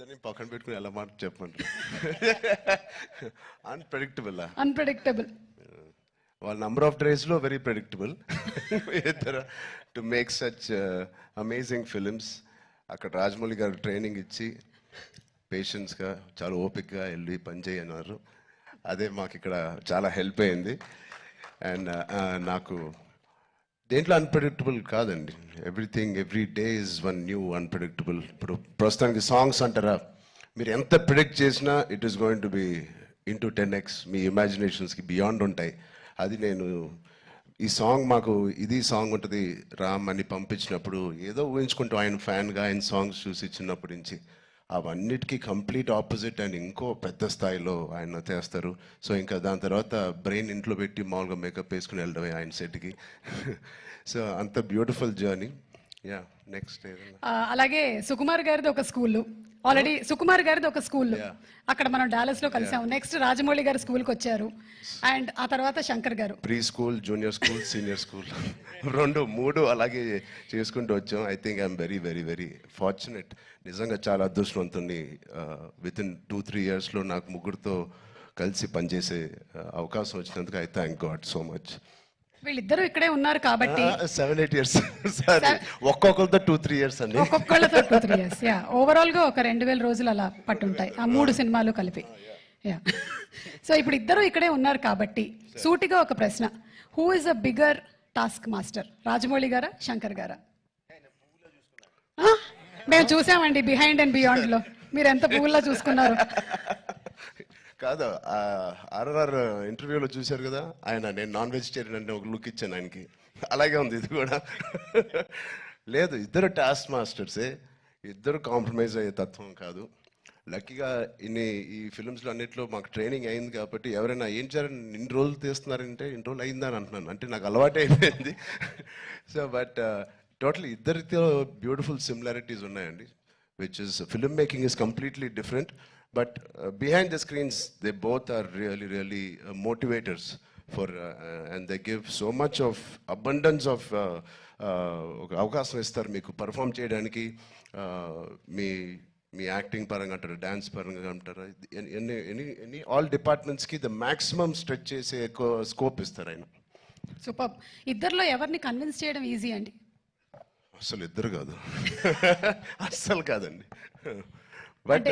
అందరినీ పక్కన పెట్టుకుని ఎలా మాట చెప్పండి. అన్ప్రెడిక్టబుల్ వాళ్ళ నంబర్ ఆఫ్ డేస్లో very predictable to make such amazing films. అక్కడ రాజమౌళి గారు ట్రైనింగ్ ఇచ్చి పేషెన్స్గా చాలా ఓపిక్గా వెళ్ళి పనిచేయి అన్నారు. అదే మాకు ఇక్కడ చాలా హెల్ప్ అయింది. అండ్ నాకు దేంట్లో అన్ప్రెడిక్టబుల్ కాదండి. Everything every day is one new unpredictable. ఇప్పుడు ప్రస్తుతానికి సాంగ్స్ అంటారా, మీరు ఎంత ప్రిడిక్ట్ చేసినా it is going to be into 10x. మీ ఇమాజినేషన్స్కి బియాండ్ ఉంటాయి. అది నేను ఈ సాంగ్ మాకు ఇది సాంగ్ ఉంటుంది రామ్ అని పంపించినప్పుడు ఏదో ఊహించుకుంటూ ఆయన ఫ్యాన్గా ఆయన సాంగ్స్ చూసి చిన్నప్పటి నుంచి అవన్నిటికీ కంప్లీట్ ఆపోజిట్ అండ్ ఇంకో పెద్ద స్థాయిలో ఆయన చేస్తారు. సో ఇంకా దాని తర్వాత బ్రెయిన్ ఇంట్లో పెట్టి మామూలుగా మేకప్ వేసుకుని వెళ్ళడమే ఆయన సెట్కి. సో అంత బ్యూటిఫుల్ జర్నీ. యా నెక్స్ట్ అలాగే సుకుమార్ గారిది ఒక స్కూల్, ఆల్రెడీ సుకుమార్ గారిది ఒక స్కూల్, అక్కడ మనం డాలస్ లో కలిసాము. నెక్స్ట్ రాజమౌళి గారు స్కూల్కి వచ్చారు, అండ్ ఆ తర్వాత శంకర్ గారు pre school, junior school, senior school 2, 3 అలాగే చేసుకుంటూ వచ్చాం. I think I'm very very very fortunate. నిజంగా చాలా అదృష్టవంతుని. విత్ ఇన్ 2-3 yearsలో నాకు ముగ్గురితో కలిసి పనిచేసే అవకాశం వచ్చినందుకు I thank God so much. వీళ్ళిద్దరూ ఇక్కడే ఉన్నారు కాబట్టి 7-8 years ఒక్కొక్కరితో 2-3 years అండి. ఒక్కొక్కళ్ళతో 2-3 years. ఓవరాల్ గా ఒక 2000 రోజులు అలా పట్టుంటాయి ఆ 3 సినిమాలు కలిపి. సో ఇప్పుడు ఇద్దరు ఇక్కడే ఉన్నారు కాబట్టి సూటిగా ఒక ప్రశ్న, who is a bigger task master, Rajamouli గారా శంకర్ గారా? మేము చూసామండి బిహైండ్ అండ్ బియాండ్ లో మీరు ఎంత పువ్వుల్లా చూసుకున్నారు. కాదు, ఆర్ఆర్ ఇంటర్వ్యూలో చూశారు కదా ఆయన, నేను నాన్ వెజిటేరియన్ అంటే ఒక లుక్ ఇచ్చాను ఆయనకి. అలాగే ఉంది ఇది కూడా. లేదు, ఇద్దరు టాస్క్ మాస్టర్సే, ఇద్దరు కాంప్రమైజ్ అయ్యే తత్వం కాదు. లక్కీగా ఈ ఫిల్మ్స్లో అన్నింటిలో మాకు ట్రైనింగ్ అయింది కాబట్టి ఎవరైనా ఏం చేయాలని ఇన్ని రోజులు తీస్తున్నారంటే ఇన్ని రోజులు అయిందని అంటున్నాను, అంటే నాకు అలవాటు అయిపోయింది. సో బట్ టోటలీ ఇద్దరితో బ్యూటిఫుల్ సిమిలారిటీస్ ఉన్నాయండి, which is film making is completely different. But behind the screens, they both are really motivators for, and they give so much of abundance of అవకాశం ఇస్తారు మీకు పర్ఫామ్ చేయడానికి. మీ acting పరంగా అంటారు, dance పరంగా అంటారు, ఎనీ ఆల్ డిపార్ట్మెంట్స్కి ద మ్యాక్సిమం స్ట్రెచ్ చేసే స్కోప్ ఇస్తారు ఆయన. సూపర్. ఇద్దరిలో ఎవరిని కన్విన్స్ చేయడం ఈజీ అండి? అసలు ఇద్దరు కాదు, అస్సలు కాదండి. But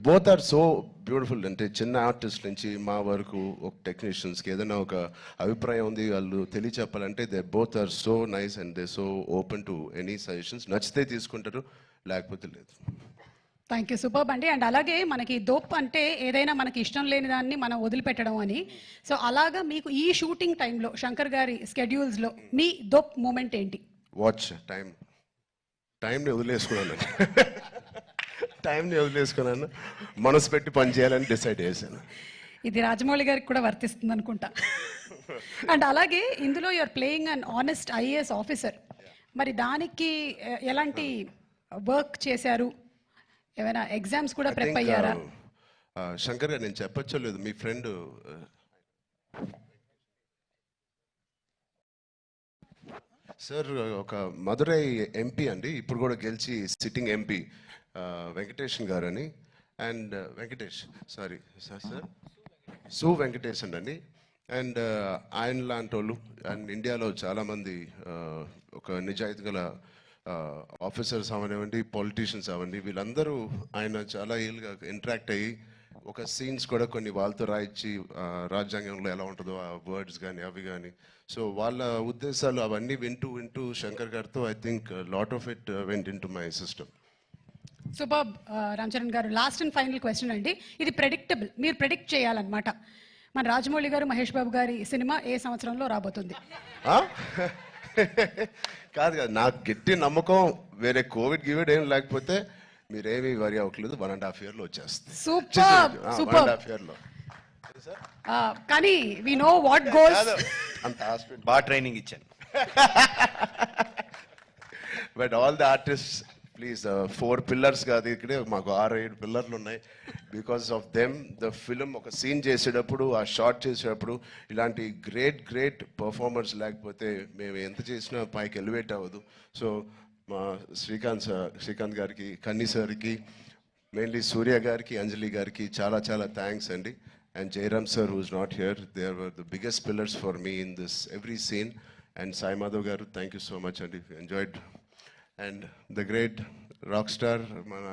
both are so beautiful. అంటే చిన్న ఆర్టిస్ట్ నుంచి మా వరకు ఒక టెక్నీషియన్స్కి ఏదైనా ఒక అభిప్రాయం ఉంది వాళ్ళు తెలియచెప్పాలంటే they both are so nice and they so open to any suggestions. నచ్చితే తీసుకుంటారు, లేకపోతే లేదు. థ్యాంక్ యూ, సూపర్ అండి. అండ్ అలాగే మనకి దోప్ అంటే ఏదైనా మనకి ఇష్టం లేని దాన్ని మనం వదిలిపెట్టడం అని. సో అలాగా మీకు ఈ షూటింగ్ టైంలో శంకర్ గారి స్కెడ్యూల్స్లో మీ దోప్ మూమెంట్ ఏంటి? వాచ్ టైంని వదిలేసుకున్నాను. టైంని వదిలేసుకున్నాను, మనసు పెట్టి పని చేయాలని డిసైడ్ చేశాను. ఇది రాజమౌళి గారికి కూడా వర్తిస్తుంది అనుకుంటా. అండ్ అలాగే ఇందులో you're playing an honest IAS officer. మరి దానికి ఎలాంటి వర్క్ చేశారు? ఏమైనా ఎగ్జామ్స్ కూడా ప్రిపేర్ అయ్యారా? శంకర్ గారు, నేను చెప్పచ్చో లేదు, మీ ఫ్రెండ్ సార్ ఒక మదురై MP అండి, ఇప్పుడు కూడా గెలిచి సిట్టింగ్ MP, వెంకటేషన్ గారు అని. అండ్ సార్ సు వెంకటేషన్ అండి. అండ్ ఆయన లాంటి వాళ్ళు అండ్ ఇండియాలో చాలామంది ఒక నిజాయితీ గల ఆఫీసర్స్ అవనివ్వండి, పొలిటీషియన్స్ అవ్వండి, వీళ్ళందరూ ఆయన చాలా ఏళ్ళుగా ఇంటరాక్ట్ అయ్యి ఒక సీన్స్ కూడా కొన్ని వాళ్ళతో రాయించి రాజ్యాంగంలో ఎలా ఉంటుందో ఆ వర్డ్స్ కానీ అవి కానీ, సో వాళ్ళ ఉద్దేశాలు అవన్నీ వింటూ శంకర్ గారితో I think lot of it went in to my system. Super. Ram Charan గారు, లాస్ట్ అండ్ ఫైనల్ క్వశ్చన్ అండి. ఇది ప్రెడిక్టబుల్, మీరు ప్రెడిక్ట్ చేయాలన్నమాట. మన రాజమౌళి గారు, మహేష్ బాబు గారి సినిమా ఏ సంవత్సరంలో రాబోతుంది? కాదు, నాకు గట్టి నమ్మకం, వేరే కోవిడ్ ఏం లేకపోతే మీరేమీ వరి అవ్వట్లేదు, 1.5 yearలో వచ్చేస్తుంది. సూపర్. 1.5 yearలో. కానీ వి నో వాట్ గోస్. అంత హాస్పిటల్ బాగా ట్రైనింగ్ ఇచ్చాను. But all the artist please, 4 pillars కాదు, ఇక్కడే మాకు 6-7 పిల్లర్లు ఉన్నాయి. Because of them the film ఒక సీన్ చేసేటప్పుడు, ఆ షార్ట్ చేసేటప్పుడు ఇలాంటి గ్రేట్ పర్ఫార్మర్స్ లేకపోతే మేము ఎంత చేసినా పైకి ఎలివేట్ అవ్వదు. సో మా శ్రీకాంత్ గారికి, కన్నీ సార్కి, మెయిన్లీ సూర్య గారికి, అంజలి గారికి చాలా చాలా థ్యాంక్స్ అండి. And Jayaram sir who's not here, they are the biggest pillars for me in this every scene. And Sai Madhav garu, thank you so much అండి, enjoyed. And the great rock star మన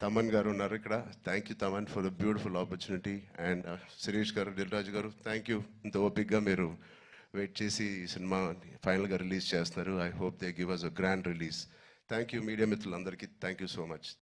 తమన్ గారు ఉన్నారు ఇక్కడ. Thank you Thaman for the beautiful opportunity. And Sirish garu, Dil రాజు గారు, thank you. ఇంత ఓపిక్గా మీరు wait చేసి ఈ సినిమా ఫైనల్గా రిలీజ్ చేస్తున్నారు. I hope they give us a grand release. Thank you media మిత్రులందరికీ, థ్యాంక్ యూ సో మచ్.